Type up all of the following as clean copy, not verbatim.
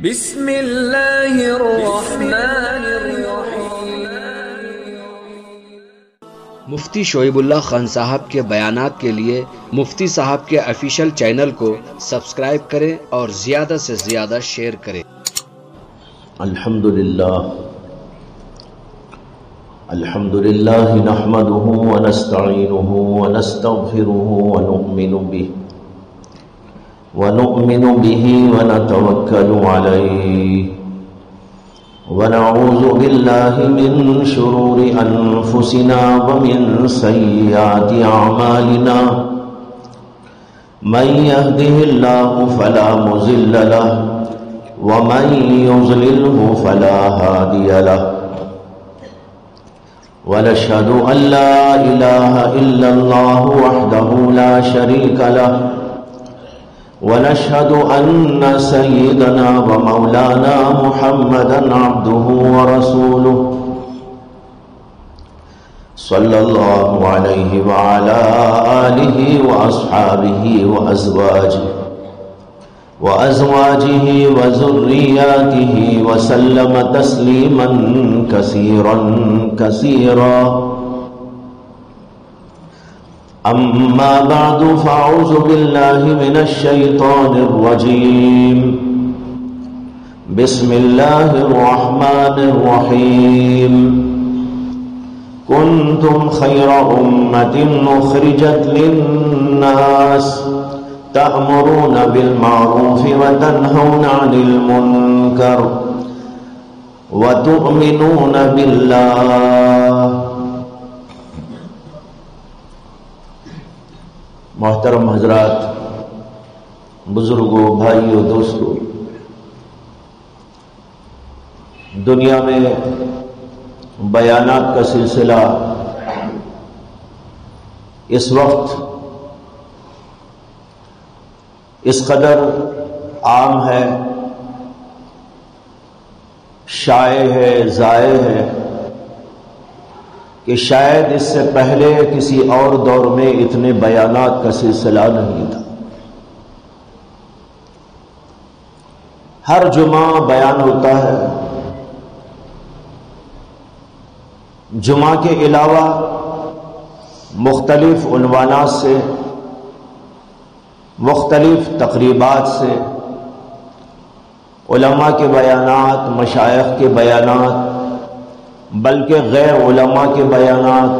بسم اللہ الرحمن الرحیم۔ مفتی شعیب اللہ خان صاحب کے بیانات کے لیے مفتی صاحب کے آفیشیل چینل کو سبسکرائب کریں اور زیادہ سے زیادہ شیئر کریں۔ الحمدللہ نحمده ونستعینه ونستغفره ونؤمن به ونتوکل علیہ ونعوذ باللہ من شرور انفسنا ومن سیئات اعمالنا من يهده اللہ فلا مضل له ومن يضلله فلا هادی له ونشهد ان لا اله الا اللہ وحده لا شریک له ونشهد أن سيدنا ومولانا محمدا عبده ورسوله صلى الله عليه وعلى آله وأصحابه وأزواجه وذرياته وسلم تسليما كثيرا أما بعد فأعوذ بالله من الشيطان الرجيم بسم الله الرحمن الرحيم كنتم خير أمة أخرجت للناس تأمرون بالمعروف وتنهون عن المنكر وتؤمنون بالله۔ محترم حضرات، بزرگوں، بھائیوں، دوستوں، دنیا میں بیانات کا سلسلہ اس وقت اس قدر عام ہے، شائع ہے، ذائع ہے کہ شاید اس سے پہلے کسی اور دور میں اتنے بیانات کا سلسلہ نہیں تھا۔ ہر جمعہ بیان ہوتا ہے، جمعہ کے علاوہ مختلف عنوانات سے، مختلف تقریبات سے علماء کے بیانات، مشائخ کے بیانات، بلکہ غیر علماء کے بیانات،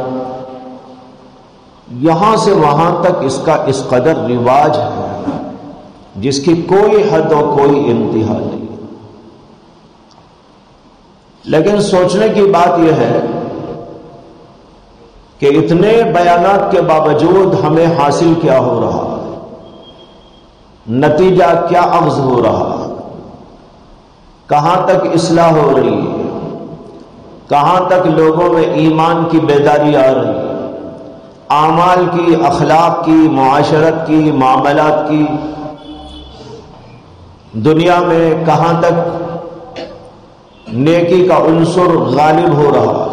یہاں سے وہاں تک اس کا اس قدر رواج ہے جس کی کوئی حد اور کوئی انتہا نہیں۔ لیکن سوچنے کی بات یہ ہے کہ اتنے بیانات کے باوجود ہمیں حاصل کیا ہو رہا ہے، نتیجہ کیا اخذ ہو رہا ہے، کہاں تک اصلاح ہو رہی ہے، کہاں تک لوگوں میں ایمان کی بیداری آ رہی ہے، اعمال کی، اخلاق کی، معاشرت کی، معاملات کی، دنیا میں کہاں تک نیکی کا عنصر غالب ہو رہا ہے،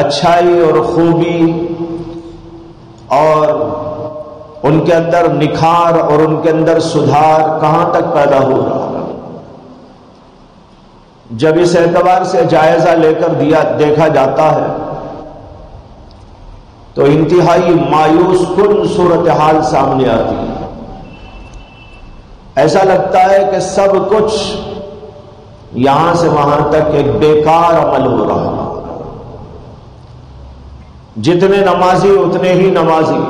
اچھائی اور خوبی اور ان کے اندر نکھار اور ان کے اندر سدھار کہاں تک پیدا ہو رہا ہے۔ جب اس اعتبار سے جائزہ لے کر دیکھا جاتا ہے تو انتہائی مایوس کن صورتحال سامنے آتی ہے۔ ایسا لگتا ہے کہ سب کچھ یہاں سے وہاں تک ایک بیکار عمل ہو رہا ہے، جتنے نمازی اتنے ہی نمازی،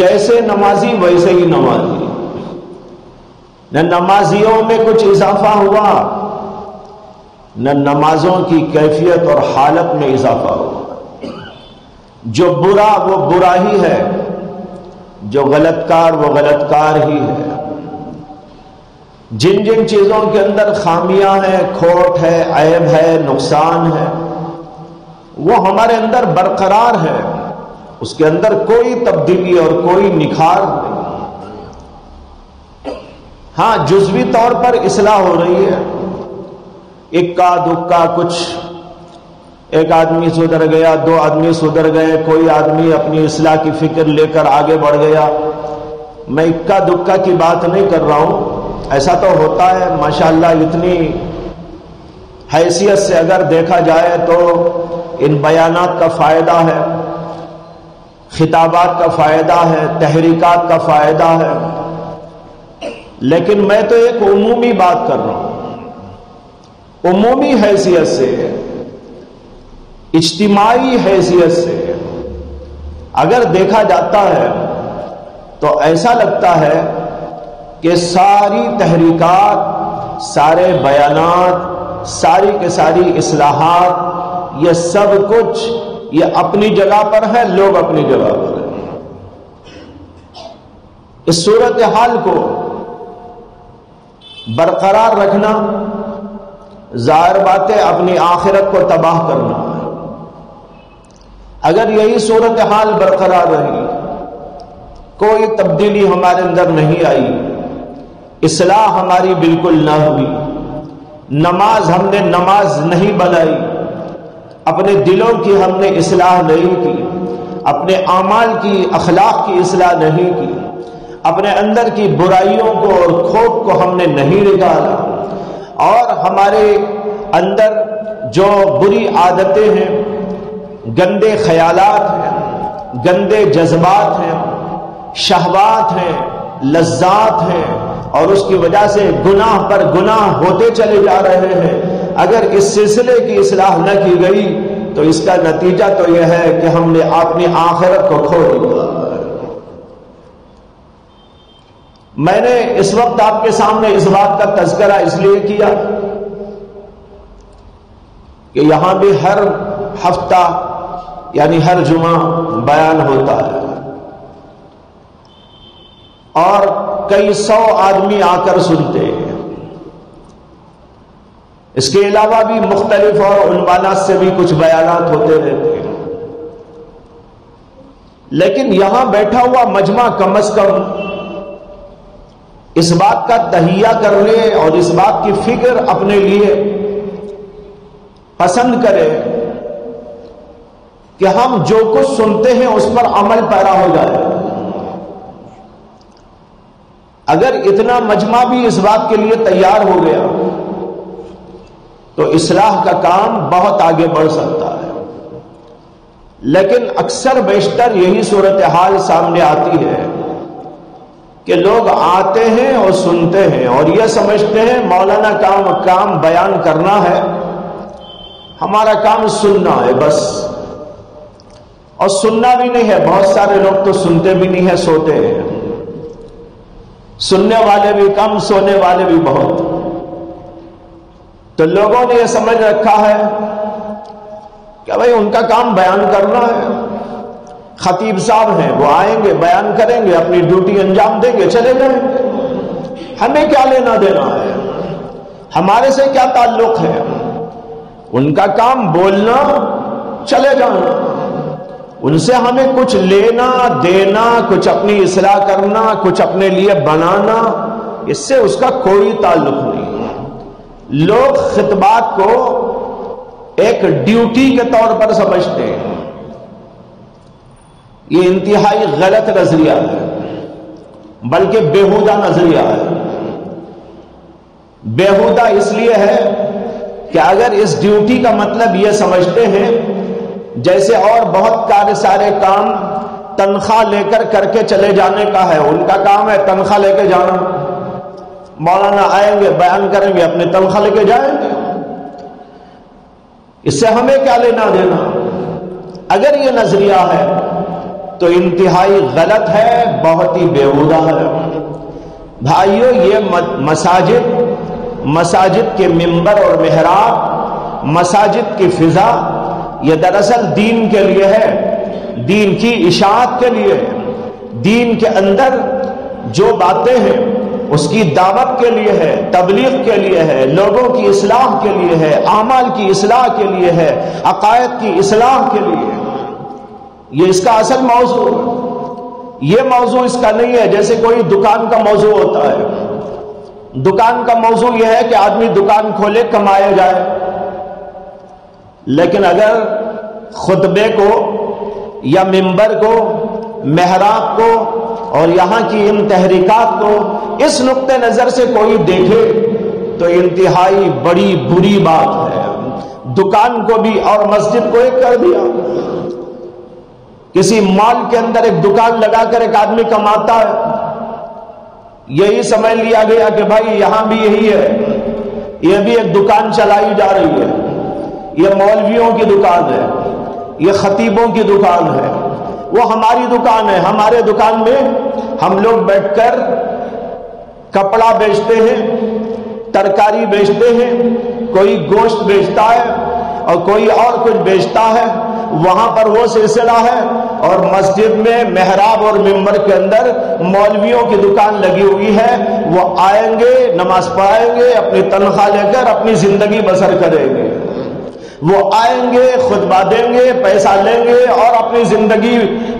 جیسے نمازی ویسے ہی نمازی، نہ نمازیوں میں کچھ اضافہ ہوا، نہ نمازوں کی کیفیت اور حالت میں اضافہ ہوا۔ جو برا وہ برا ہی ہے، جو غلط کار وہ غلط کار ہی ہے۔ جن جن چیزوں کے اندر خامیاں ہیں، کھوٹ ہے، عیب ہے، نقصان ہے، وہ ہمارے اندر برقرار ہے، اس کے اندر کوئی تبدیلی اور کوئی نکھار نہیں۔ ہاں، جزوی طور پر اصلاح ہو رہی ہے، اکا دکا کچھ، ایک آدمی سدھر گیا، دو آدمی سدھر گئے، کوئی آدمی اپنی اصلاح کی فکر لے کر آگے بڑھ گیا۔ میں اکا دکا کی بات نہیں کر رہا ہوں، ایسا تو ہوتا ہے ماشاءاللہ، اتنی حیثیت سے اگر دیکھا جائے تو ان بیانات کا فائدہ ہے، خطابات کا فائدہ ہے، تحریکات کا فائدہ ہے، لیکن میں تو ایک عمومی بات کر رہا ہوں، عمومی حیثیت سے، اجتماعی حیثیت سے اگر دیکھا جاتا ہے تو ایسا لگتا ہے کہ ساری تحریکات، سارے بیانات، ساری کے ساری اصلاحات، یہ سب کچھ یہ اپنی جگہ پر ہے، لوگ اپنی جگہ پر ہیں۔ اس صورتحال کو برقرار رکھنا ظاہر بات ہے اپنی آخرت کو تباہ کرنا ہے۔ اگر یہی صورتحال برقرار رہی، کوئی تبدیلی ہمارے اندر نہیں آئی، اصلاح ہماری بالکل نہ ہوئی، نماز ہم نے نماز نہیں بنائی، اپنے دلوں کی ہم نے اصلاح نہیں کی، اپنے اعمال کی، اخلاق کی اصلاح نہیں کی، اپنے اندر کی برائیوں کو اور کھوٹ کو ہم نے نہیں نکالا، اور ہمارے اندر جو بری عادتیں ہیں، گندے خیالات ہیں، گندے جذبات ہیں، شہوات ہیں، لذات ہیں، اور اس کی وجہ سے گناہ پر گناہ ہوتے چلے جا رہے ہیں، اگر اس سلسلے کی اصلاح نہ کی گئی تو اس کا نتیجہ تو یہ ہے کہ ہم نے اپنی آخرت کو کھو دیا۔ میں نے اس وقت آپ کے سامنے اس بات کا تذکرہ اس لیے کیا کہ یہاں بھی ہر ہفتہ یعنی ہر جمعہ بیان ہوتا ہے، اور کئی سو آدمی آ کر سنتے ہیں۔ اس کے علاوہ بھی مختلف اور عنوانات سے بھی کچھ بیانات ہوتے رہتے ہیں، لیکن یہاں بیٹھا ہوا مجمع کم از کم اس بات کا تہیہ کر لے اور اس بات کی فکر اپنے لیے پسند کرے کہ ہم جو کچھ سنتے ہیں اس پر عمل پیرا ہو جائے۔ اگر اتنا مجمع بھی اس بات کے لیے تیار ہو گیا تو اصلاح کا کام بہت آگے بڑھ سکتا ہے، لیکن اکثر بیشتر یہی صورتحال سامنے آتی ہے کہ لوگ آتے ہیں اور سنتے ہیں اور یہ سمجھتے ہیں مولانا کام بیان کرنا ہے، ہمارا کام سننا ہے بس، اور سننا بھی نہیں ہے، بہت سارے لوگ تو سنتے بھی نہیں ہیں، سوتے ہیں، سننے والے بھی کم، سونے والے بھی بہت۔ تو لوگوں نے یہ سمجھ رکھا ہے کہ بھائی ان کا کام بیان کرنا ہے، خطیب صاحب ہیں وہ آئیں گے، بیان کریں گے، اپنی ڈیوٹی انجام دیں گے، چلے جائیں گے، ہمیں کیا لینا دینا ہے، ہمارے سے کیا تعلق ہے، ان کا کام بولنا، چلے جانا، ان سے ہمیں کچھ لینا دینا، کچھ اپنی اصلاح کرنا، کچھ اپنے لیے بنانا، اس سے اس کا کوئی تعلق نہیں۔ لوگ خطبات کو ایک ڈیوٹی کے طور پر سمجھتے ہیں، یہ انتہائی غلط نظریہ ہے، بلکہ بیہودہ نظریہ ہے۔ بیہودہ اس لیے ہے کہ اگر اس ڈیوٹی کا مطلب یہ سمجھتے ہیں جیسے اور بہت سارے کام تنخواہ لے کر کے چلے جانے کا ہے، ان کا کام ہے تنخواہ لے کے جانا، مولانا آئیں گے بیان کریں گے، اپنے تنخواہ لے کے جائیں گے، اس سے ہمیں کیا لینا دینا۔ اگر یہ نظریہ ہے تو انتہائی غلط ہے، بہت ہی بیہودہ ہے۔ بھائیو، یہ مساجد کے منبر اور محراب، مساجد کی فضا، یہ دراصل دین کے لیے ہے، دین کی اشاعت کے لیے ہے، دین کے اندر جو باتیں ہیں اس کی دعوت کے لیے ہے، تبلیغ کے لیے ہے، لوگوں کی اصلاح کے لیے ہے، اعمال کی اصلاح کے لیے ہے، عقائد کی اصلاح کے لیے ہے۔ یہ اس کا اصل موضوع ہے، یہ موضوع اس کا نہیں ہے جیسے کوئی دکان کا موضوع ہوتا ہے۔ دکان کا موضوع یہ ہے کہ آدمی دکان کھولے، کمایا جائے، لیکن اگر خطبے کو یا منبر کو، محراب کو اور یہاں کی ان تحریکات کو اس نقطے نظر سے کوئی دیکھے تو انتہائی بڑی بری بات ہے۔ دکان کو بھی اور مسجد کو ایک کر دیا۔ کسی مال کے اندر ایک دکان لگا کر ایک آدمی کماتا ہے، یہی سمجھ لیا گیا کہ بھائی یہاں بھی یہی ہے، یہ بھی ایک دکان چلائی جا رہی ہے، یہ مولویوں کی دکان ہے، یہ خطیبوں کی دکان ہے، وہ ہماری دکان ہے۔ ہمارے دکان میں ہم لوگ بیٹھ کر کپڑا بیچتے ہیں، ترکاری بیچتے ہیں، کوئی گوشت بیچتا ہے اور کوئی اور کچھ بیچتا ہے، وہاں پر وہ سلسلہ ہے۔ اور مسجد میں محراب اور ممبر کے اندر مولویوں کی دکان لگی ہوئی ہے، وہ آئیں گے، نماز پڑھائیں گے، اپنی تنخواہ لے کر اپنی زندگی بسر کریں گے۔ وہ آئیں گے، خطبہ دیں گے، پیسہ لیں گے اور اپنی زندگی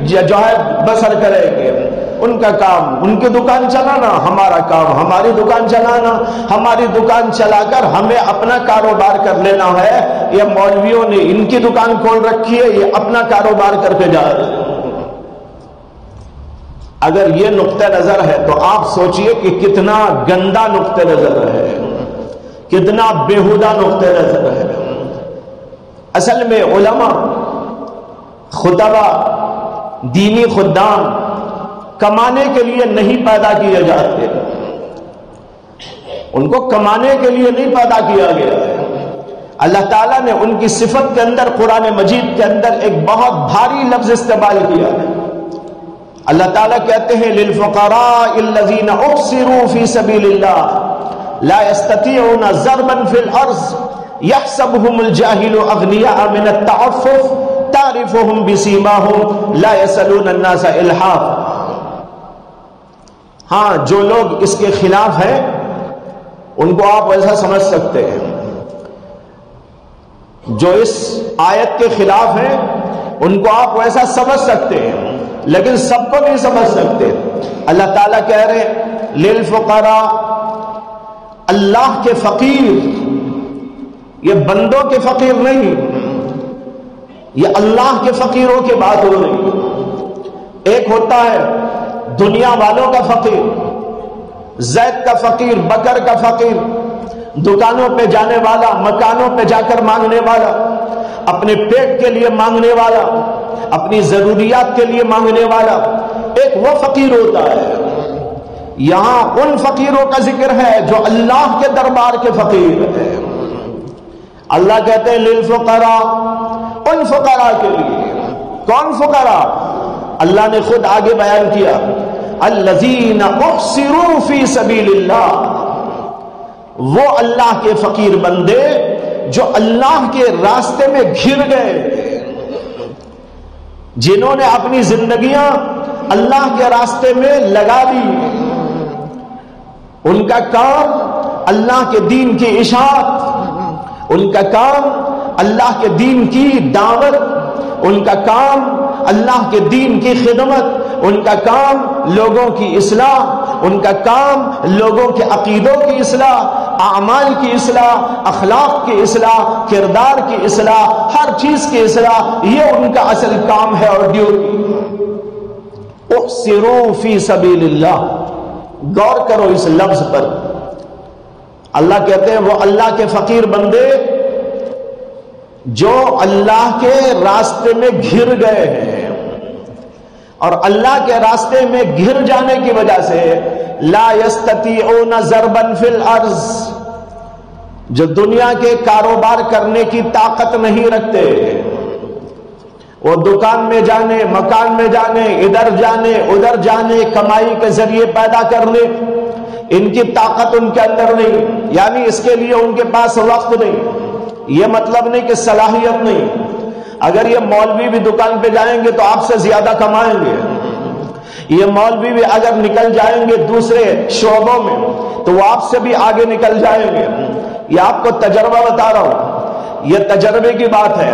جو ہے بسر کریں گے۔ ان کا کام ان کی دکان چلانا، ہمارا کام ہماری دکان چلانا۔ ہماری دکان چلا کر ہمیں اپنا کاروبار کر لینا ہے۔ یہ مولویوں نے ان کی دکان کھول رکھی ہے، یہ اپنا کاروبار کر کے جا رہے ہیں۔ اگر یہ نقطہ نظر ہے تو آپ سوچئے کہ کتنا گندا نقطہ نظر ہے، کتنا بیہودہ نقطہ نظر ہے۔ اصل میں علماء، خطبہ، دینی خدام کمانے کے لیے نہیں پیدا کیے جاتے، ان کو کمانے کے لیے نہیں پیدا کیا گیا ہے۔ اللہ تعالیٰ نے ان کی صفت کے اندر قرآن مجید کے اندر ایک بہت بھاری لفظ استعمال کیا ہے۔ اللہ تعالیٰ کہتے ہیں للفقراء الذین احصروا فی سبیل اللہ لا یستطیعون ضربا فی الارض یحسبهم الجاہل اغنیاء من التعفف تعرفهم بسیماهم لا یسألون الناس الحافا۔ ہاں، جو لوگ اس کے خلاف ہیں ان کو آپ ایسا سمجھ سکتے ہیں، جو اس آیت کے خلاف ہیں ان کو آپ ایسا سمجھ سکتے ہیں، لیکن سب کو نہیں سمجھ سکتے۔ اللہ تعالیٰ کہہ رہے للفقراء، اللہ کے فقیر، یہ بندوں کے فقیر نہیں، یہ اللہ کے فقیروں کی بات ہو رہی۔ ایک ہوتا ہے دنیا والوں کا فقیر، زید کا فقیر، بکر کا فقیر، دکانوں پہ جانے والا، مکانوں پہ جا کر مانگنے والا، اپنے پیٹ کے لیے مانگنے والا، اپنی ضروریات کے لیے مانگنے والا، ایک وہ فقیر ہوتا ہے۔ یہاں ان فقیروں کا ذکر ہے جو اللہ کے دربار کے فقیر ہیں۔ اللہ کہتے ہیں للفقراء، ان فقراء کے لیے۔ کون فقراء؟ اللہ نے خود آگے بیان کیا الذین احصروا فی سبیل اللہ، وہ اللہ کے فقیر بندے جو اللہ کے راستے میں گھر گئے، جنہوں نے اپنی زندگیاں اللہ کے راستے میں لگا دی، ان کا کام اللہ کے دین کی اشاعت، ان کا کام اللہ کے دین کی دعوت، ان کا کام اللہ کے دین کی خدمت، ان کا کام لوگوں کی اصلاح، ان کا کام لوگوں کے عقیدوں کی اصلاح، اعمال کی اصلاح، اخلاق کی اصلاح، کردار کی اصلاح، ہر چیز کی اصلاح، یہ ان کا اصل کام ہے اور ڈیوٹی۔ احصروا فی سبیل اللہ، غور کرو اس لفظ پر۔ اللہ کہتے ہیں وہ اللہ کے فقیر بندے جو اللہ کے راستے میں گھر گئے ہیں، اور اللہ کے راستے میں گھر جانے کی وجہ سے لا یستطیعون ضربا فی الارض، جو دنیا کے کاروبار کرنے کی طاقت نہیں رکھتے، وہ دکان میں جانے، مکان میں جانے، ادھر جانے ادھر جانے، کمائی کے ذریعے پیدا کرنے، ان کی طاقت ان کے اندر نہیں، یعنی اس کے لیے ان کے پاس وقت نہیں۔ یہ مطلب نہیں کہ صلاحیت نہیں، اگر یہ مولوی بھی دکان پہ جائیں گے تو آپ سے زیادہ کمائیں گے، یہ مولوی بھی اگر نکل جائیں گے دوسرے شعبوں میں تو وہ آپ سے بھی آگے نکل جائیں گے۔ یہ آپ کو تجربہ بتا رہا ہوں، یہ تجربے کی بات ہے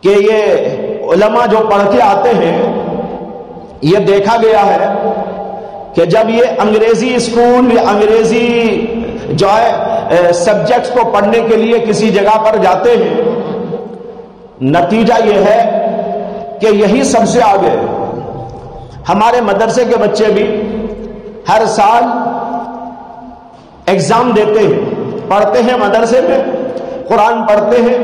کہ یہ علماء جو پڑھ کے آتے ہیں، یہ دیکھا گیا ہے کہ جب یہ انگریزی اسکول یا انگریزی جو ہے سبجیکٹس کو پڑھنے کے لیے کسی جگہ پر جاتے ہیں، نتیجہ یہ ہے کہ یہی سب سے آگے۔ ہمارے مدرسے کے بچے بھی ہر سال ایگزام دیتے ہیں، پڑھتے ہیں مدرسے میں، قرآن پڑھتے ہیں،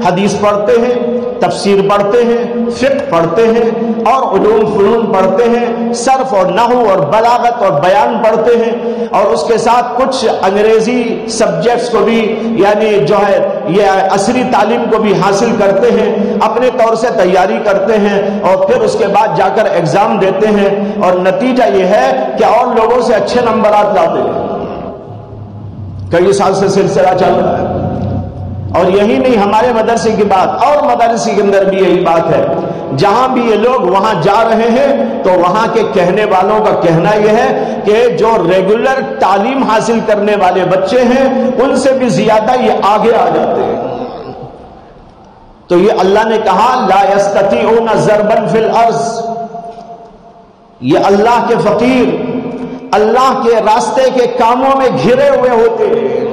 حدیث پڑھتے ہیں، تفسیر پڑھتے ہیں، فقہ پڑھتے ہیں اور علوم فنون پڑھتے ہیں، صرف اور نحو اور بلاغت اور بیان پڑھتے ہیں، اور اس کے ساتھ کچھ انگریزی سبجیکٹس کو بھی یعنی جو ہے یہ عصری تعلیم کو بھی حاصل کرتے ہیں، اپنے طور سے تیاری کرتے ہیں، اور پھر اس کے بعد جا کر ایگزام دیتے ہیں، اور نتیجہ یہ ہے کہ اور لوگوں سے اچھے نمبرات لاتے ہیں۔ کئی سال سے سلسلہ چل رہا ہے، اور یہی نہیں ہمارے مدرسے کی بات، اور مدرسے کے اندر بھی یہی بات ہے، جہاں بھی یہ لوگ وہاں جا رہے ہیں تو وہاں کے کہنے والوں کا کہنا یہ ہے کہ جو ریگولر تعلیم حاصل کرنے والے بچے ہیں ان سے بھی زیادہ یہ آگے آ جاتے ہیں۔ تو یہ اللہ نے کہا لا یستطیعون ضربا فی الارض، یہ اللہ کے فقیر اللہ کے راستے کے کاموں میں گھرے ہوئے ہوتے ہیں،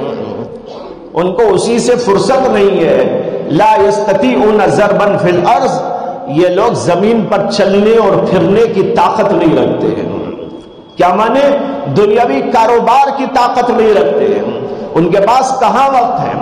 ان کو اسی سے فرصت نہیں ہے۔ لا یستطیعون ضربا فی الارض، یہ لوگ زمین پر چلنے اور پھرنے کی طاقت نہیں رکھتے ہیں۔ کیا مانے؟ دنیاوی کاروبار کی طاقت نہیں رکھتے ہیں، ان کے پاس کہاں وقت ہے،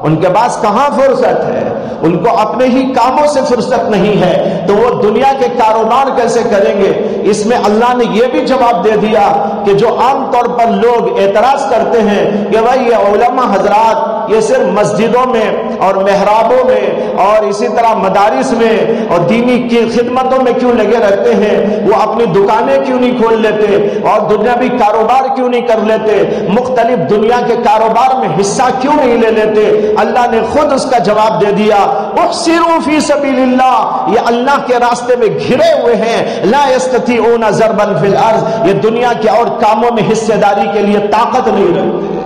ان کے پاس کہاں فرصت ہے، ان کو اپنے ہی کاموں سے فرصت نہیں ہے، تو وہ دنیا کے کاروبار کیسے کریں گے؟ اس میں اللہ نے یہ بھی جواب دے دیا کہ جو عام طور پر لوگ اعتراض کرتے ہیں کہ بھائی یہ علماء حضرات یہ صرف مسجدوں میں اور محرابوں میں اور اسی طرح مدارس میں اور دینی کی خدمتوں میں کیوں لگے رہتے ہیں، وہ اپنی دکانیں کیوں نہیں کھول لیتے اور دنیاوی کاروبار کیوں نہیں کر لیتے، مختلف دنیا کے کاروبار میں حصہ کیوں نہیں لے لیتے؟ اللہ نے خود اس کا جواب دے دیا، احسروا فی سبیل اللہ، یہ اللہ کے راستے میں گھرے ہوئے ہیں، لا یستطیعون ضربا فی الارض، یہ دنیا کے اور کاموں میں حصہ داری کے لیے طاقت نہیں رکھتے۔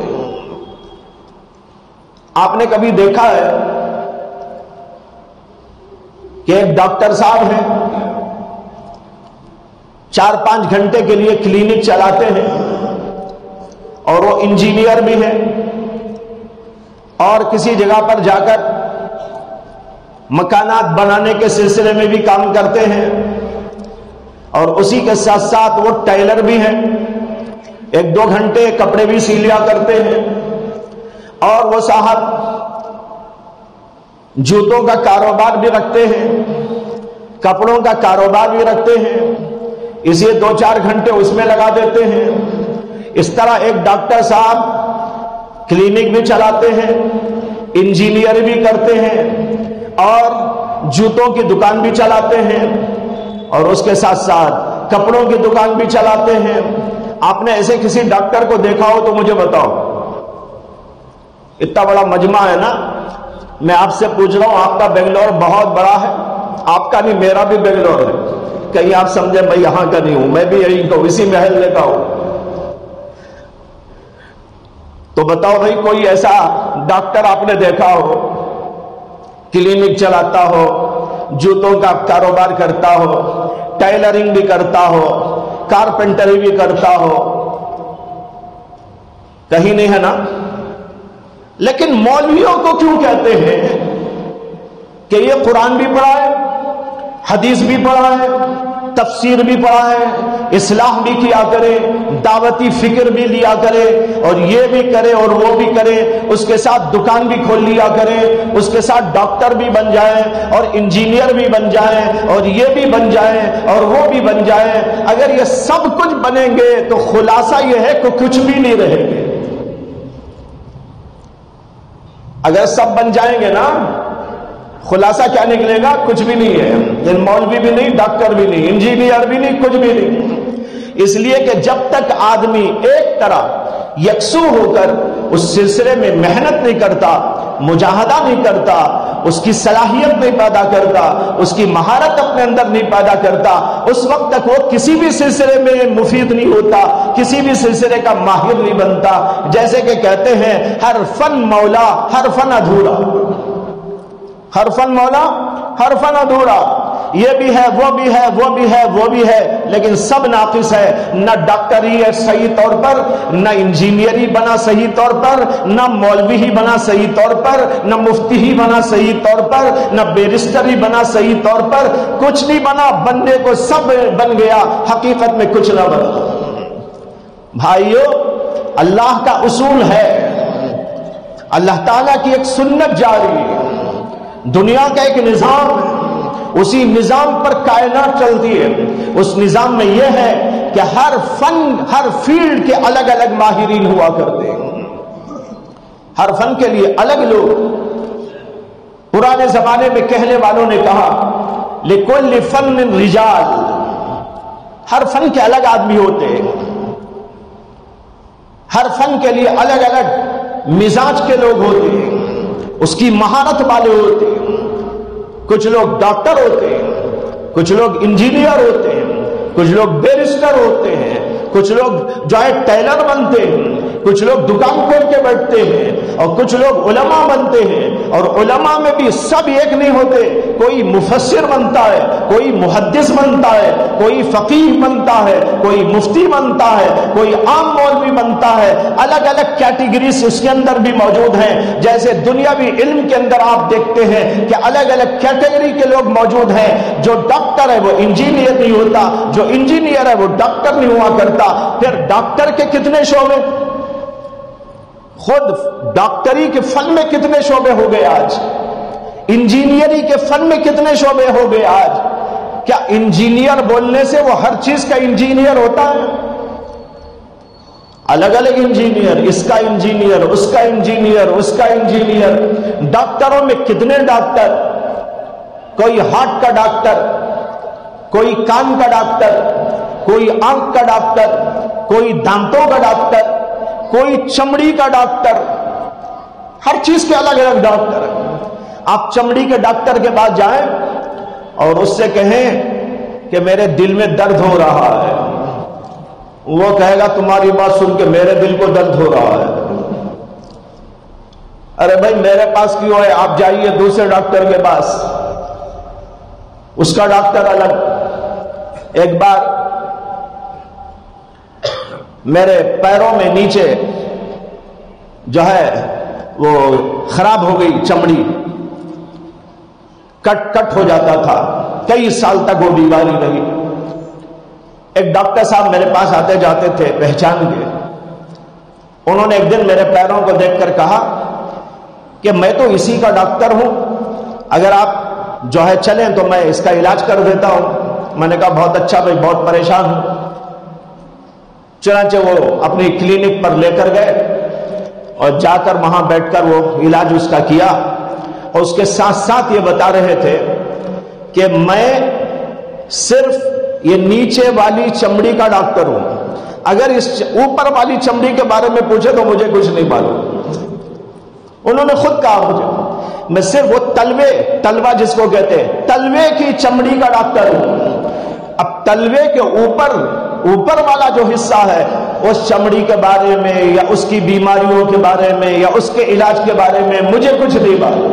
آپ نے کبھی دیکھا ہے کہ ایک ڈاکٹر صاحب ہیں 4-5 گھنٹے کے لیے کلینک چلاتے ہیں اور وہ انجینئر بھی ہیں اور کسی جگہ پر جا کر مکانات بنانے کے سلسلے میں بھی کام کرتے ہیں، اور اسی کے ساتھ ساتھ وہ ٹیلر بھی ہیں، 1-2 گھنٹے کپڑے بھی سی لیا کرتے ہیں، اور وہ صاحب جوتوں کا کاروبار بھی رکھتے ہیں، کپڑوں کا کاروبار بھی رکھتے ہیں، اسے 2-4 گھنٹے اس میں لگا دیتے ہیں۔ اس طرح ایک ڈاکٹر صاحب کلینک بھی چلاتے ہیں، انجینئر بھی کرتے ہیں اور جوتوں کی دکان بھی چلاتے ہیں، اور اس کے ساتھ ساتھ کپڑوں کی دکان بھی چلاتے ہیں۔ آپ نے ایسے کسی ڈاکٹر کو دیکھا ہو تو مجھے بتاؤ، اتنا بڑا مجمع ہے نا، میں آپ سے پوچھ رہا ہوں، آپ کا بنگلور بہت بڑا ہے، آپ کا نہیں میرا بھی بنگلور ہے، کہیں آپ سمجھے میں یہاں کا نہیں ہوں، میں بھی یہی کو اسی محلے کا ہوں، تو بتاؤ بھائی کوئی ایسا ڈاکٹر آپ نے دیکھا ہو کلینک چلاتا ہو، جوتوں کا کاروبار کرتا ہو، ٹیلرنگ بھی کرتا ہو، کارپینٹری بھی کرتا ہو؟ کہیں نہیں ہے نا۔ لیکن مولویوں کو کیوں کہتے ہیں کہ یہ قرآن بھی پڑھا ہے، حدیث بھی پڑھا ہے، تفسیر بھی پڑھا ہے، اصلاح بھی کیا کرے، دعوتی فکر بھی لیا کرے، اور یہ بھی کرے اور وہ بھی کرے، اس کے ساتھ دکان بھی کھول لیا کرے، اس کے ساتھ ڈاکٹر بھی بن جائے اور انجینئر بھی بن جائے اور یہ بھی بن جائے اور وہ بھی بن جائے؟ اگر یہ سب کچھ بنیں گے تو خلاصہ یہ ہے کہ کچھ بھی نہیں رہے گے۔ اگر سب بن جائیں گے نا، خلاصہ کیا نکلے گا؟ کچھ بھی نہیں ہے، مولوی بھی نہیں، ڈاکٹر بھی نہیں، انجینئر بھی نہیں، کچھ بھی نہیں۔ اس لیے کہ جب تک آدمی ایک طرح یکسو ہو کر اس سلسلے میں محنت نہیں کرتا، مجاہدہ نہیں کرتا، اس کی صلاحیت نہیں پیدا کرتا، اس کی مہارت اپنے اندر نہیں پیدا کرتا، اس وقت تک وہ کسی بھی سلسلے میں مفید نہیں ہوتا، کسی بھی سلسلے کا ماہر نہیں بنتا۔ جیسے کہ کہتے ہیں ہر فن مولا ہر فن ادھورا، ہر فن مولا ہر فن ادھورا، یہ بھی ہے وہ بھی ہے وہ بھی ہے وہ بھی ہے، لیکن سب ناقص ہے۔ نہ ڈاکٹری ہے صحیح طور پر، نہ انجینئری بنا صحیح طور پر، نہ مولوی ہی بنا صحیح طور پر، نہ مفتی ہی بنا صحیح طور پر، نہ بیرسٹر ہی بنا صحیح طور پر، کچھ نہیں بنا، بننے کو سب بن گیا، حقیقت میں کچھ نہ بنا۔ بھائیو، اللہ کا اصول ہے، اللہ تعالیٰ کی ایک سنت جاری ہے، دنیا کا ایک نظام ہے، اسی نظام پر کائنات چلتی ہے۔ اس نظام میں یہ ہے کہ ہر فن، ہر فیلڈ کے الگ الگ ماہرین ہوا کرتے ہیں، ہر فن کے لیے الگ لوگ۔ پرانے زمانے میں کہنے والوں نے کہا لِكُلِّ فَنٍ رِجَالٌ، ہر فن کے الگ آدمی ہوتے ہیں، ہر فن کے لیے الگ الگ مزاج کے لوگ ہوتے ہیں، اس کی مہارت والے ہوتے ہیں۔ کچھ لوگ ڈاکٹر ہوتے ہیں، کچھ لوگ انجینئر ہوتے ہیں، کچھ لوگ بیرسٹر ہوتے ہیں، کچھ لوگ جو ہے ٹیلر بنتے ہیں، کچھ لوگ دکان کھول کے بیٹھتے ہیں، اور کچھ لوگ علماء بنتے ہیں۔ اور علماء میں بھی سب ایک نہیں ہوتے، کوئی مفسر بنتا ہے، کوئی محدث بنتا ہے، کوئی فقیہ بنتا ہے، کوئی مفتی بنتا ہے، کوئی عام مولوی بنتا ہے۔ الگ الگ کیٹیگریز اس کے اندر بھی موجود ہیں۔ جیسے دنیاوی علم کے اندر آپ دیکھتے ہیں کہ الگ الگ کیٹیگری کے لوگ موجود ہیں۔ جو ڈاکٹر ہے وہ انجینئر نہیں ہوتا، جو انجینئر ہے وہ ڈاکٹر نہیں ہوا کرتا۔ پھر ڈاکٹر کے کتنے شعبے، خود ڈاکٹری کے فن میں کتنے شعبے ہو گئے آج، انجینئری کے فن میں کتنے شعبے ہو گئے آج۔ کیا انجینئر بولنے سے وہ ہر چیز کا انجینئر ہوتا ہے؟ الگ الگ انجینئر، اس کا انجینئر، اس کا انجینئر، اس کا انجینئر۔ ڈاکٹروں میں کتنے ڈاکٹر، کوئی ہارٹ کا ڈاکٹر، کوئی کان کا ڈاکٹر، کوئی آنکھ کا ڈاکٹر، کوئی دانتوں کا ڈاکٹر، کوئی چمڑی کا ڈاکٹر، ہر چیز کے الگ الگ ڈاکٹر ہیں۔ آپ چمڑی کے ڈاکٹر کے پاس جائیں اور اس سے کہیں کہ میرے دل میں درد ہو رہا ہے، وہ کہے گا تمہاری بات سن کے میرے دل کو درد ہو رہا ہے۔ ارے بھائی میرے پاس کیوں ہے، آپ جائیے دوسرے ڈاکٹر کے پاس، اس کا ڈاکٹر الگ۔ ایک بار میرے پیروں میں نیچے جو ہے وہ خراب ہو گئی چمڑی، کٹ ہو جاتا تھا، کئی سال تک وہ بیماری رہی۔ ایک ڈاکٹر صاحب میرے پاس آتے جاتے تھے پہچان کے، انہوں نے ایک دن میرے پیروں کو دیکھ کر کہا کہ میں تو اسی کا ڈاکٹر ہوں، اگر آپ جو ہے چلیں تو میں اس کا علاج کر دیتا ہوں۔ میں نے کہا بہت اچھا بھائی، بہت پریشان ہوں۔ چنانچہ وہ اپنی کلینک پر لے کر گئے اور جا کر وہاں بیٹھ کر وہ علاج اس کا کیا، اور اس کے ساتھ ساتھ یہ بتا رہے تھے کہ میں صرف یہ نیچے والی چمڑی کا ڈاکٹر ہوں، اگر اس اوپر والی چمڑی کے بارے میں پوچھے تو مجھے کچھ نہیں معلوم۔ انہوں نے خود کہا مجھے، میں صرف وہ تلوہ جس کو کہتے ہیں تلوے کی چمڑی کا ڈاکٹر ہوں۔ اب تلوے کے اوپر والا جو حصہ ہے اس چمڑی کے بارے میں یا اس کی بیماریوں کے بارے میں یا اس کے علاج کے بارے میں مجھے کچھ نہیں معلوم۔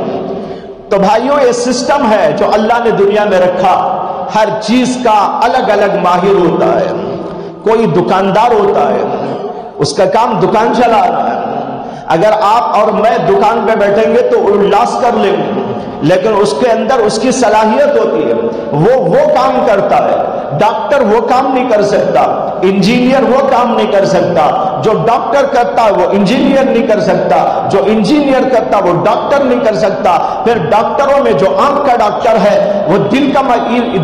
تو بھائیوں یہ سسٹم ہے جو اللہ نے دنیا میں رکھا، ہر چیز کا الگ الگ ماہر ہوتا ہے۔ کوئی دکاندار ہوتا ہے، اس کا کام دکان چلانا ہے، اگر آپ اور میں دکان پہ بیٹھیں گے تو الاس کر لیں گے، لیکن اس کے اندر اس کی صلاحیت ہوتی ہے، وہ کام کرتا ہے۔ ڈاکٹر وہ کام نہیں کر سکتا، انجینئر وہ کام نہیں کر سکتا، جو ڈاکٹر کرتا ہے وہ انجینئر نہیں کر سکتا، جو انجینئر کرتا وہ ڈاکٹر نہیں کر سکتا۔ پھر ڈاکٹروں میں جو آنکھ کا ڈاکٹر ہے وہ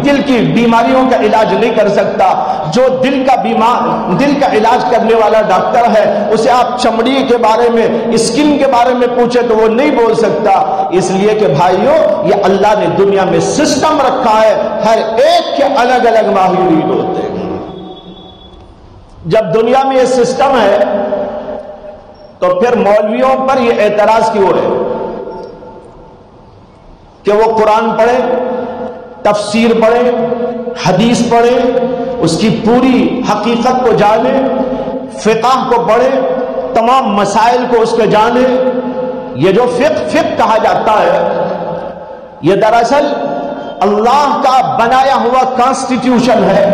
دل کی بیماریوں کا علاج نہیں کر سکتا، جو دل کا علاج کرنے والا ڈاکٹر ہے اسے آپ چمڑی کے بارے میں، اسکن کے بارے میں پوچھے تو وہ نہیں بول سکتا۔ اس لیے کہ بھائیوں یہ اللہ نے دنیا میں سسٹم رکھا ہے، ہر ایک کے الگ الگ ماہرین ہوتے ہیں۔ جب دنیا میں یہ سسٹم ہے تو پھر مولویوں پر یہ اعتراض کیوں ہے کہ وہ قرآن پڑھے، تفسیر پڑھے، حدیث پڑھے، اس کی پوری حقیقت کو جانے، فقہ کو پڑھے، تمام مسائل کو اس کے جانے۔ یہ جو فقہ کہا جاتا ہے یہ دراصل اللہ کا بنایا ہوا کانسٹیٹیوشن ہے۔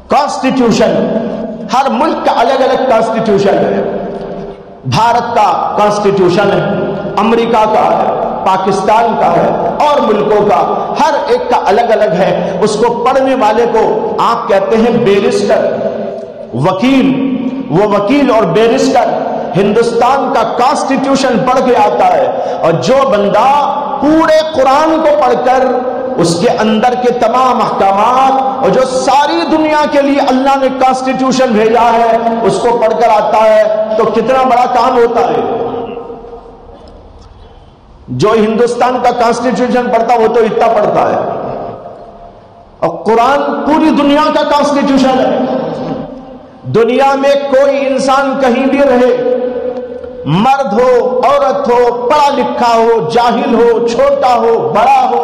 کانسٹیٹیوشن ہر ملک کا الگ الگ کانسٹیٹیوشن ہے۔ بھارت کا کانسٹیٹیوشن ہے، امریکہ کا ہے، پاکستان کا ہے، اور ملکوں کا ہر ایک کا الگ الگ ہے۔ اس کو پڑھنے والے کو آپ کہتے ہیں بیرسٹر، وکیل، وہ وکیل اور بیرسٹر ہندوستان کا کانسٹیٹیوشن پڑھ کے آتا ہے، اور جو بندہ پورے قرآن کو پڑھ کر اس کے اندر کے تمام احکامات اور جو ساری دنیا کے لیے اللہ نے کانسٹیٹیوشن بھیجا ہے اس کو پڑھ کر آتا ہے، تو کتنا بڑا کام ہوتا ہے۔ جو ہندوستان کا کانسٹیٹیوشن پڑھتا وہ تو اتنا پڑھتا ہے، اور قرآن پوری دنیا کا کانسٹیٹیوشن ہے۔ دنیا میں کوئی انسان کہیں بھی رہے، مرد ہو، عورت ہو، پڑھا لکھا ہو، جاہل ہو، چھوٹا ہو، بڑا ہو،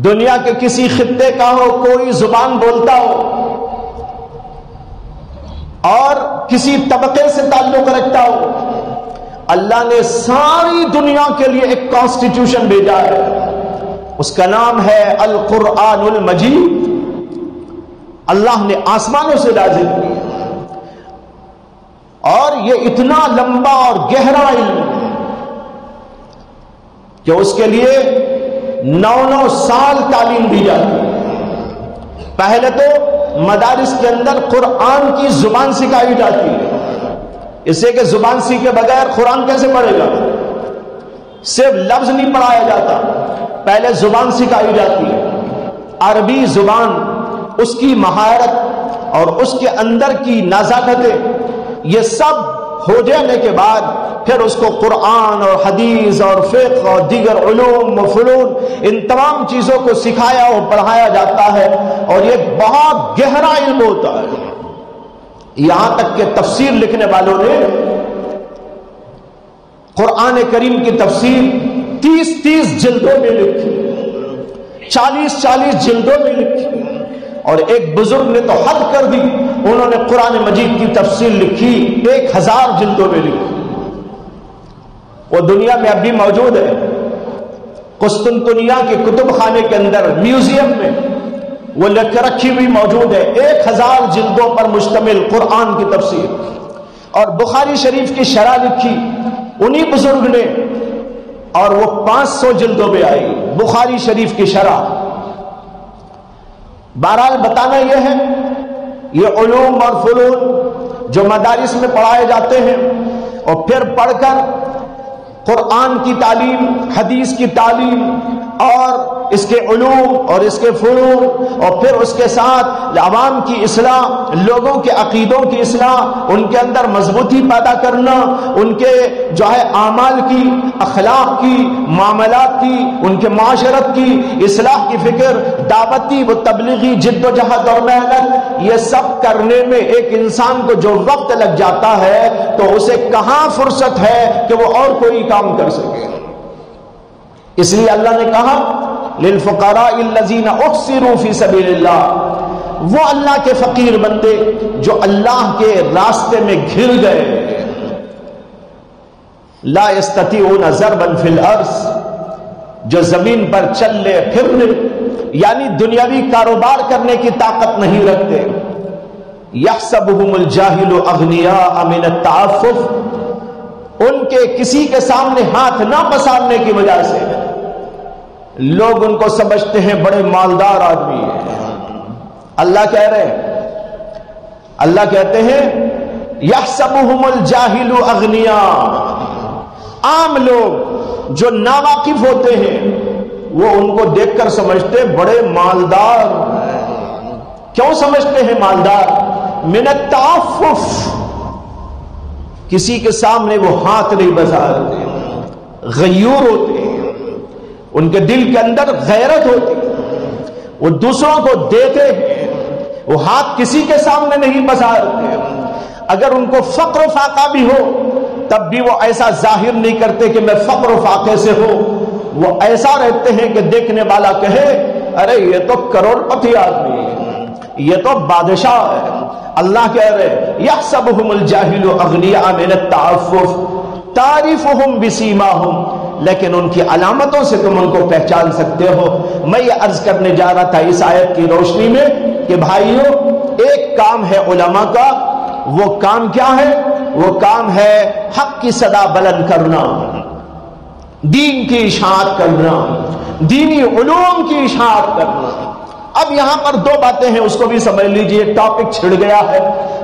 دنیا کے کسی خطے کا ہو، کوئی زبان بولتا ہو اور کسی طبقے سے تعلق رکھتا ہو، اللہ نے ساری دنیا کے لیے ایک کانسٹیٹیوشن بھیجا ہے، اس کا نام ہے القرآن المجید۔ اللہ نے آسمانوں سے نازل کیا، اور یہ اتنا لمبا اور گہرا علم ہے کہ اس کے لیے 9 سال تعلیم دی جاتی ہے۔ پہلے تو مدارس کے اندر قرآن کی زبان سکھائی جاتی ہے، اس سے کہ زبان سیکھے بغیر قرآن کیسے پڑھے گا؟ صرف لفظ نہیں پڑھایا جاتا، پہلے زبان سکھائی جاتی ہے، عربی زبان، اس کی مہارت اور اس کے اندر کی نزاکتیں، یہ سب ہو جانے کے بعد پھر اس کو قرآن اور حدیث اور فقہ اور دیگر علوم و فنون، ان تمام چیزوں کو سکھایا اور پڑھایا جاتا ہے، اور یہ بہت گہرا علم ہوتا ہے۔ یہاں تک کہ تفسیر لکھنے والوں نے قرآن کریم کی تفسیر 30 جلدوں میں لکھی، 40 جلدوں میں لکھی، اور ایک بزرگ نے تو حد کر دی، انہوں نے قرآن مجید کی تفسیر لکھی 1000 جلدوں میں لکھی۔ وہ دنیا میں اب بھی موجود ہے، قسطنطنیہ کے کتب خانے کے اندر میوزیم میں وہ لکھ رکھی ہوئی موجود ہے، 1000 جلدوں پر مشتمل قرآن کی تفسیر۔ اور بخاری شریف کی شرح لکھی انہی بزرگ نے، اور وہ 500 جلدوں میں آئی بخاری شریف کی شرح۔ بہرحال بتانا یہ ہے، یہ علوم اور فنون جو مدارس میں پڑھائے جاتے ہیں، اور پھر پڑھ کر قرآن کی تعلیم، حدیث کی تعلیم، اور اس کے علوم اور اس کے فنون، اور پھر اس کے ساتھ عوام کی اصلاح، لوگوں کے عقیدوں کی اصلاح، ان کے اندر مضبوطی پیدا کرنا، ان کے جو ہے اعمال کی، اخلاق کی، معاملات کی، ان کے معاشرت کی اصلاح کی فکر، دعوتی و تبلیغی جد و جہد اور محنت، یہ سب کرنے میں ایک انسان کو جو وقت لگ جاتا ہے تو اسے کہاں فرصت ہے کہ وہ اور کوئی کام کر سکے۔ اس لیے اللہ نے کہا للفقراء الذین احصروا فی سبیل اللہ، وہ اللہ کے فقیر بندے جو اللہ کے راستے میں گھر گئے، لا یستطیعون ضربا فی الارض، جو زمین پر چلنے پھرنے یعنی دنیاوی کاروبار کرنے کی طاقت نہیں رکھتے، یحسبهم الجاہل اغنیاء من التعفف، ان کے کسی کے سامنے ہاتھ نہ پسارنے کی وجہ سے لوگ ان کو سمجھتے ہیں بڑے مالدار آدمی ہیں۔ اللہ کہہ رہے ہیں، اللہ کہتے ہیں یحسبهم الجاہل اغنیاء، عام لوگ جو ناواقف ہوتے ہیں وہ ان کو دیکھ کر سمجھتے بڑے مالدار۔ کیوں سمجھتے ہیں مالدار؟ من التعفف، کسی کے سامنے وہ ہاتھ نہیں بسارتے، غیور ہوتے ہیں، ان کے دل کے اندر غیرت ہوتی ہے، وہ دوسروں کو دیتے ہیں، وہ ہاتھ کسی کے سامنے نہیں بسارتے۔ اگر ان کو فقر و فاقہ بھی ہو تب بھی وہ ایسا ظاہر نہیں کرتے کہ میں فقر و فاقے سے ہوں، وہ ایسا رہتے ہیں کہ دیکھنے والا کہے ارے یہ تو کروڑ پتی آدمی ہے، یہ تو بادشاہ ہے۔ اللہ کہہ رہے یحسبهم الجاہل اغنیاء من التعفف تعرفهم بسیماهم، لیکن ان کی علامتوں سے تم ان کو پہچان سکتے ہو۔ میں یہ عرض کرنے جا رہا تھا اس آیت کی روشنی میں کہ بھائیو، ایک کام ہے علماء کا، وہ کام کیا ہے؟ وہ کام ہے حق کی صدا بلند کرنا، دین کی اشاعت کرنا، دینی علوم کی اشاعت کرنا، اب یہاں پر دو باتیں ہیں، اس کو بھی سمجھ لیجئے، ٹاپک چھڑ گیا ہے۔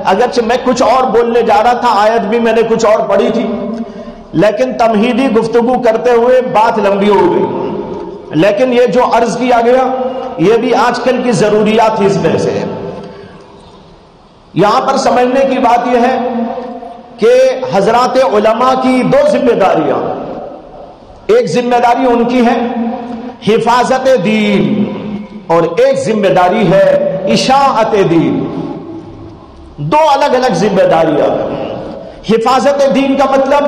اگرچہ میں کچھ اور بولنے جا رہا تھا، آیت بھی میں نے کچھ اور پڑھی تھی، لیکن تمہیدی گفتگو کرتے ہوئے بات لمبی ہو گئی۔ لیکن یہ جو عرض کیا گیا یہ بھی آج کل کی ضروریات اس میں سے ہے۔ یہاں پر سمجھنے کی بات یہ ہے کہ حضرات علماء کی دو ذمہ داریاں، ایک ذمہ داری ان کی ہے حفاظت دین اور ایک ذمہ داری ہے اشاعت دین، دو الگ الگ ذمہ داریاں۔ حفاظت دین کا مطلب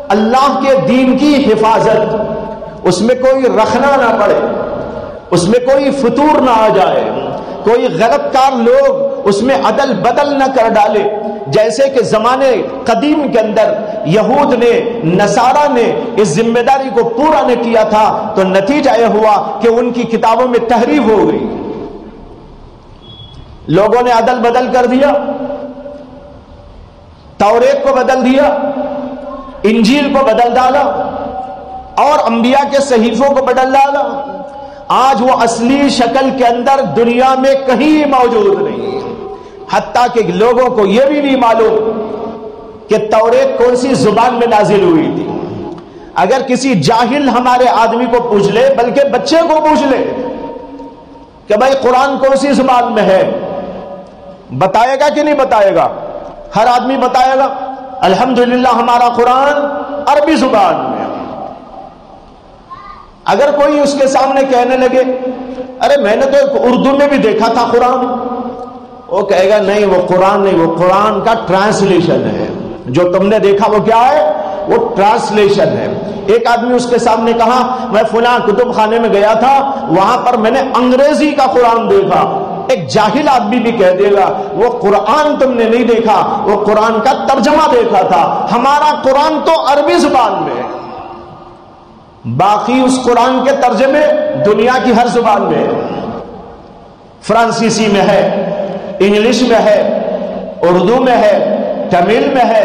اللہ کے دین کی حفاظت، اس میں کوئی رخنا نہ پڑے، اس میں کوئی فطور نہ آ جائے، کوئی غلط کار لوگ اس میں عدل بدل نہ کر ڈالے، جیسے کہ زمانے قدیم کے اندر یہود نے، نصارہ نے اس ذمہ داری کو پورا نہ کیا تھا، تو نتیجہ یہ ہوا کہ ان کی کتابوں میں تحریف ہو گئی، لوگوں نے عدل بدل کر دیا، توریت کو بدل دیا، انجیل کو بدل ڈالا اور انبیاء کے صحیفوں کو بدل ڈالا۔ آج وہ اصلی شکل کے اندر دنیا میں کہیں موجود نہیں، حتیٰ کہ لوگوں کو یہ بھی نہیں معلوم کہ توریت کون سی زبان میں نازل ہوئی تھی۔ اگر کسی جاہل ہمارے آدمی کو پوچھ لے، بلکہ بچے کو پوچھ لے کہ بھائی قرآن کون سی زبان میں ہے، بتائے گا کہ نہیں بتائے گا؟ ہر آدمی بتائے گا الحمدللہ ہمارا قرآن عربی زبان میں۔ اگر کوئی اس کے سامنے کہنے لگے ارے میں نے تو اردو میں بھی دیکھا تھا قرآن، وہ کہے گا نہیں وہ قرآن نہیں، وہ قرآن کا ٹرانسلیشن ہے، جو تم نے دیکھا وہ کیا ہے؟ وہ ٹرانسلیشن ہے۔ ایک آدمی اس کے سامنے کہا میں فلاں کتب خانے میں گیا تھا، وہاں پر میں نے انگریزی کا قرآن دیکھا۔ ایک جاہل آدمی بھی کہہ دے گا وہ قرآن تم نے نہیں دیکھا، وہ قرآن کا ترجمہ دیکھا تھا، ہمارا قرآن تو عربی زبان میں ہے۔ باقی اس قرآن کے ترجمے دنیا کی ہر زبان میں ہے، فرانسیسی میں ہے، انگلش میں ہے، اردو میں ہے، تمل میں ہے،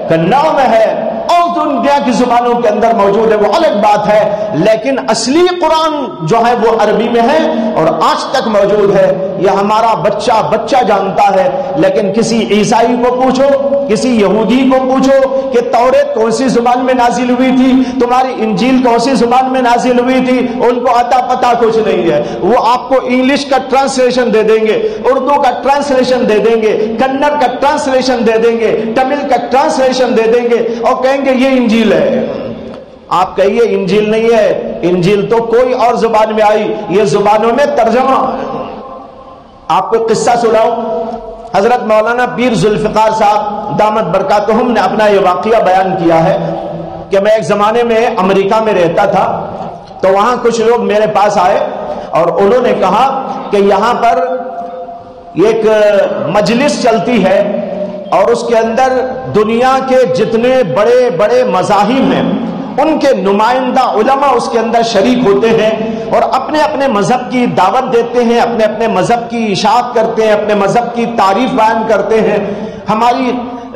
کنڑ میں ہے، اور دنیا کی زبانوں کے اندر موجود ہے، وہ الگ بات ہے، لیکن اصلی قرآن جو ہے وہ عربی میں ہے اور آج تک موجود ہے۔ یہ ہمارا بچہ جانتا ہے، لیکن کسی عیسائی کو پوچھو، کسی یہودی کو پوچھو کہ توریت کون سی زبان میں نازل ہوئی تھی، تمہاری انجیل کون سی زبان میں نازل ہوئی تھی، ان کو اتا پتا کچھ نہیں ہے۔ وہ آپ کو انگلش کا ٹرانسلیشن دے دیں گے، اردو کا ٹرانسلیشن دے دیں گے، کنڑ کا ٹرانسلیشن دے دیں گے، تمل کا ٹرانسلیشن دے دیں گے اور کہیں گے یہ انجیل ہے۔ آپ کہیے انجیل نہیں ہے، انجیل تو کوئی اور زبان میں آئی، یہ زبانوں میں ترجمہ۔ آپ کو قصہ سناؤں، حضرت مولانا پیر ذوالفقار صاحب دامت برکاتہم نے اپنا یہ واقعہ بیان کیا ہے کہ میں ایک زمانے میں امریکہ میں رہتا تھا، تو وہاں کچھ لوگ میرے پاس آئے اور انہوں نے کہا کہ یہاں پر ایک مجلس چلتی ہے اور اس کے اندر دنیا کے جتنے بڑے بڑے مذاہب ہیں ان کے نمائندہ علماء اس کے اندر شریک ہوتے ہیں اور اپنے اپنے مذہب کی دعوت دیتے ہیں، اپنے اپنے مذہب کی اشاعت کرتے ہیں، اپنے مذہب کی تعریف بیان کرتے ہیں۔ ہماری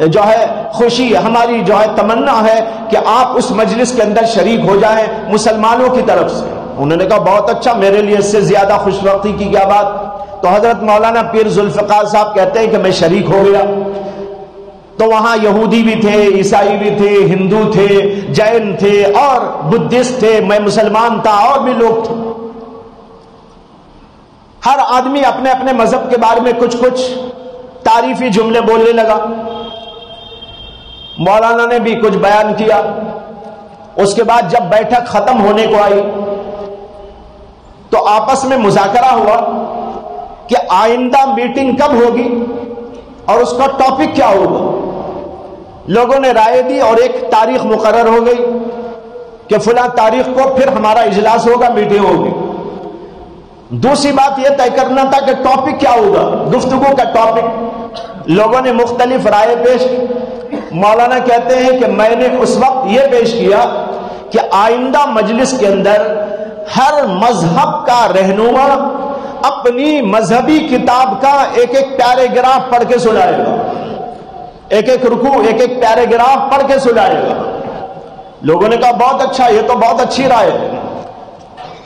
جو ہے خوشی، ہماری جو ہے تمنا ہے کہ آپ اس مجلس کے اندر شریک ہو جائیں مسلمانوں کی طرف سے۔ انہوں نے کہا بہت اچھا، میرے لیے اس سے زیادہ خوش وقتی کی کیا بات۔ تو حضرت مولانا پیر ذوالفقار صاحب کہتے ہیں کہ میں شریک ہو گیا، تو وہاں یہودی بھی تھے، عیسائی بھی تھے، ہندو تھے، جین تھے اور بدھسٹ تھے، میں مسلمان تھا اور بھی لوگ تھے۔ ہر آدمی اپنے اپنے مذہب کے بارے میں کچھ کچھ تعریفی جملے بولنے لگا۔ مولانا نے بھی کچھ بیان کیا۔ اس کے بعد جب بیٹھک ختم ہونے کو آئی تو آپس میں مذاکرہ ہوا کہ آئندہ میٹنگ کب ہوگی اور اس کا ٹاپک کیا ہوگا۔ لوگوں نے رائے دی اور ایک تاریخ مقرر ہو گئی کہ فلاں تاریخ کو پھر ہمارا اجلاس ہوگا، میٹنگ ہوگی۔ دوسری بات یہ طے کرنا تھا کہ ٹاپک کیا ہوگا، گفتگو کا ٹاپک۔ لوگوں نے مختلف رائے پیش کی۔ مولانا کہتے ہیں کہ میں نے اس وقت یہ پیش کیا کہ آئندہ مجلس کے اندر ہر مذہب کا رہنما اپنی مذہبی کتاب کا ایک ایک پیراگراف پڑھ کے سنائے گا، ایک ایک رکوع، ایک ایک پیراگراف پڑھ کے سنائے گا۔ لوگوں نے کہا بہت اچھا، یہ تو بہت اچھی رائے ہے۔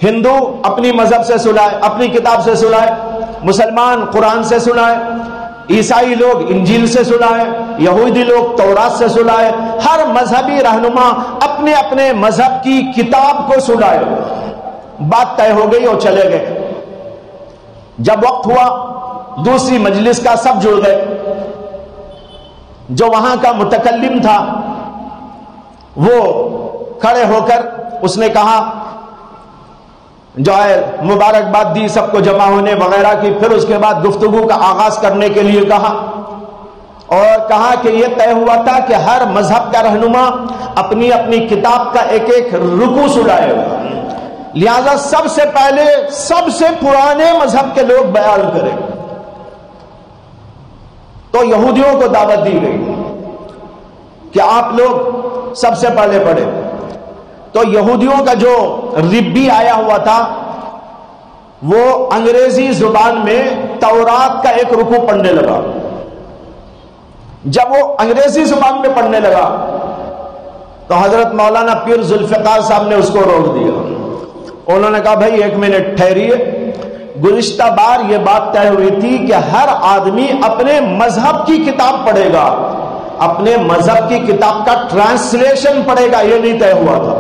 ہندو اپنی مذہب سے سنائے، اپنی کتاب سے سنائے، مسلمان قرآن سے سنائے، عیسائی لوگ انجیل سے سنائے، یہودی لوگ تورات سے سنائے، ہر مذہبی رہنما اپنے اپنے مذہب کی کتاب کو سنائے۔ بات طے ہو گئی اور چلے گئے۔ جب وقت ہوا دوسری مجلس کا، سب جڑ گئے۔ جو وہاں کا متکلم تھا وہ کھڑے ہو کر اس نے کہا، جو ہے مبارکباد دی سب کو جمع ہونے وغیرہ کی، پھر اس کے بعد گفتگو کا آغاز کرنے کے لیے کہا، اور کہا کہ یہ طے ہوا تھا کہ ہر مذہب کا رہنما اپنی اپنی کتاب کا ایک ایک رکوع سنائے گا، لہذا سب سے پہلے سب سے پرانے مذہب کے لوگ بیان کریں۔ تو یہودیوں کو دعوت دی گئی کہ آپ لوگ سب سے پہلے پڑھیں۔ تو یہودیوں کا جو ربی آیا ہوا تھا وہ انگریزی زبان میں تورات کا ایک رکوع پڑھنے لگا۔ جب وہ انگریزی زبان میں پڑھنے لگا تو حضرت مولانا پیر ذوالفقار صاحب نے اس کو روک دیا۔ انہوں نے کہا بھائی ایک منٹ ٹھہریے، گزشتہ بار یہ بات طے ہوئی تھی کہ ہر آدمی اپنے مذہب کی کتاب پڑھے گا، اپنے مذہب کی کتاب کا ٹرانسلیشن پڑھے گا، یہ نہیں طے ہوا تھا۔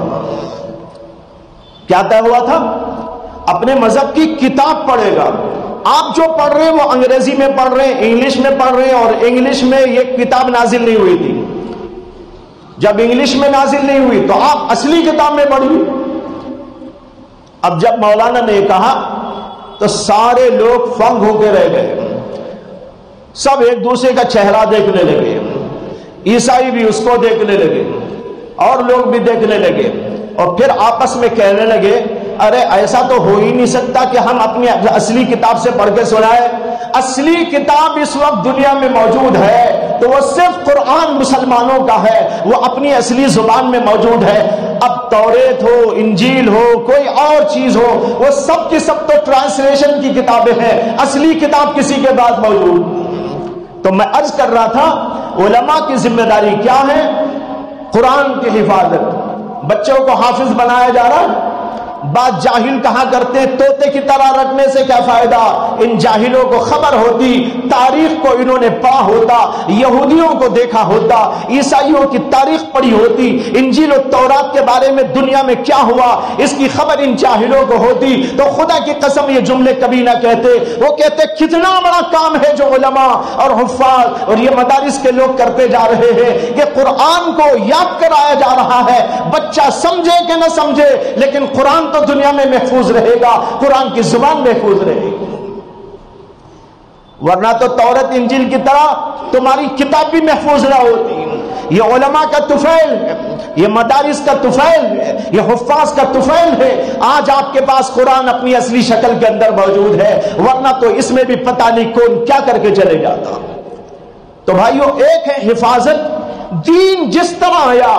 کیا طے ہوا تھا؟ اپنے مذہب کی کتاب پڑھے گا۔ آپ جو پڑھ رہے ہیں وہ انگریزی میں پڑھ رہے ہیں، انگلش میں پڑھ رہے ہیں، اور انگلش میں یہ کتاب نازل نہیں ہوئی تھی۔ جب انگلش میں نازل نہیں ہوئی تو آپ اصلی کتاب میں پڑھیے۔ اب جب مولانا نے کہا تو سارے لوگ فنگ ہو کے رہ گئے، سب ایک دوسرے کا چہرہ دیکھنے لگے، عیسائی بھی اس کو دیکھنے لگے اور لوگ بھی دیکھنے لگے، اور پھر آپس میں کہنے لگے ارے ایسا تو ہو ہی نہیں سکتا کہ ہم اپنی اصلی کتاب سے پڑھ کے سنائے۔ اصلی کتاب اس وقت دنیا میں موجود ہے تو وہ صرف قرآن مسلمانوں کا ہے، وہ اپنی اصلی زبان میں موجود ہے۔ اب توریت ہو، انجیل ہو، کوئی اور چیز ہو، وہ سب کی سب تو ٹرانسلیشن کی کتابیں ہیں، اصلی کتاب کسی کے پاس موجود۔ تو میں عرض کر رہا تھا علماء کی ذمہ داری کیا ہے؟ قرآن کی حفاظت۔ بچوں کو حافظ بنایا جا رہا ہے، بعض جاہل کہا کرتے ہیں طوطے کی طرح رکھنے سے کیا فائدہ؟ ان جاہلوں کو خبر ہوتی، تاریخ کو انہوں نے پڑھا ہوتا، یہودیوں کو دیکھا ہوتا، عیسائیوں کی تاریخ پڑھی ہوتی، انجیل و تورات کے بارے میں دنیا میں کیا ہوا اس کی خبر ان جاہلوں کو ہوتی تو خدا کی قسم یہ جملے کبھی نہ کہتے۔ وہ کہتے کتنا بڑا کام ہے جو علماء اور حفاظ اور یہ مدارس کے لوگ کرتے جا رہے ہیں کہ قرآن کو یاد کرایا جا رہا ہے، بچہ سمجھے کہ نہ سمجھے لیکن قرآن تو دنیا میں محفوظ رہے گا، قرآن کی زبان محفوظ رہے گی۔ ورنہ تو تورات انجیل کی طرح تمہاری کتاب بھی محفوظ نہ ہوتی۔ یہ علماء کا طفیل ہے، یہ مدارس کا طفیل ہے، یہ حفاظ کا طفیل ہے۔ آج آپ کے پاس قرآن اپنی اصلی شکل کے اندر موجود ہے، ورنہ تو اس میں بھی پتہ نہیں کون کیا کر کے چلے جاتا۔ تو بھائیو، ایک ہے حفاظت، دین جس طرح آیا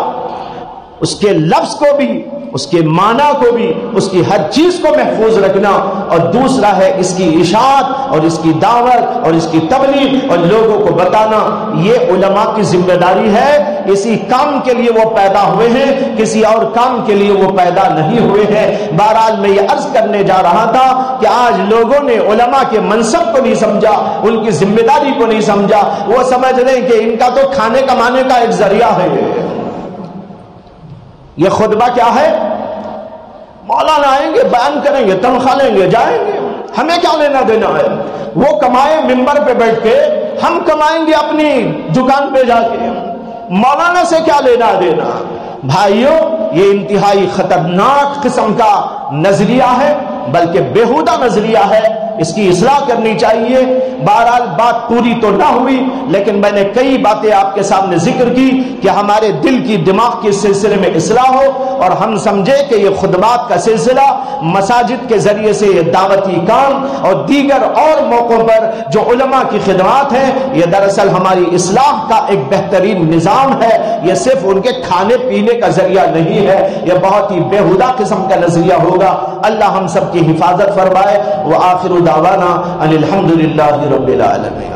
اس کے لفظ کو بھی، اس کے معنی کو بھی، اس کی ہر چیز کو محفوظ رکھنا، اور دوسرا ہے اس کی اشاعت اور اس کی دعوت اور اس کی تبلیغ اور لوگوں کو بتانا۔ یہ علماء کی ذمہ داری ہے، اسی کام کے لیے وہ پیدا ہوئے ہیں، کسی اور کام کے لیے وہ پیدا نہیں ہوئے ہیں۔ بہرحال میں یہ عرض کرنے جا رہا تھا کہ آج لوگوں نے علماء کے منصب کو نہیں سمجھا، ان کی ذمہ داری کو نہیں سمجھا، وہ سمجھ رہے ہیں کہ ان کا تو کھانے کمانے کا ایک ذریعہ ہے۔ یہ خطبہ کیا ہے؟ مولانا آئیں گے، بیان کریں گے، تنخواہ لیں گے، جائیں گے، ہمیں کیا لینا دینا ہے؟ وہ کمائے ممبر پہ بیٹھ کے، ہم کمائیں گے اپنی دکان پہ جا کے، مولانا سے کیا لینا دینا؟ بھائیوں، یہ انتہائی خطرناک قسم کا نظریہ ہے، بلکہ بیہودہ نظریہ ہے، اس کی اصلاح کرنی چاہیے۔ بہرحال بات پوری تو نہ ہوئی، لیکن میں نے کئی باتیں آپ کے سامنے ذکر کی کہ ہمارے دل کی دماغ کے سلسلے میں اصلاح ہو، اور ہم سمجھے کہ یہ خطبات کا سلسلہ، مساجد کے ذریعے سے یہ دعوتی کام اور دیگر اور موقعوں پر جو علماء کی خدمات ہیں، یہ دراصل ہماری اصلاح کا ایک بہترین نظام ہے، یہ صرف ان کے کھانے پینے کا ذریعہ نہیں ہے، یہ بہت ہی بیہودہ قسم کا نظریہ ہوگا۔ اللہ ہم سب کی حفاظت فرمائے۔ وآخر دعوانا ان الحمد للہ رب العالمین۔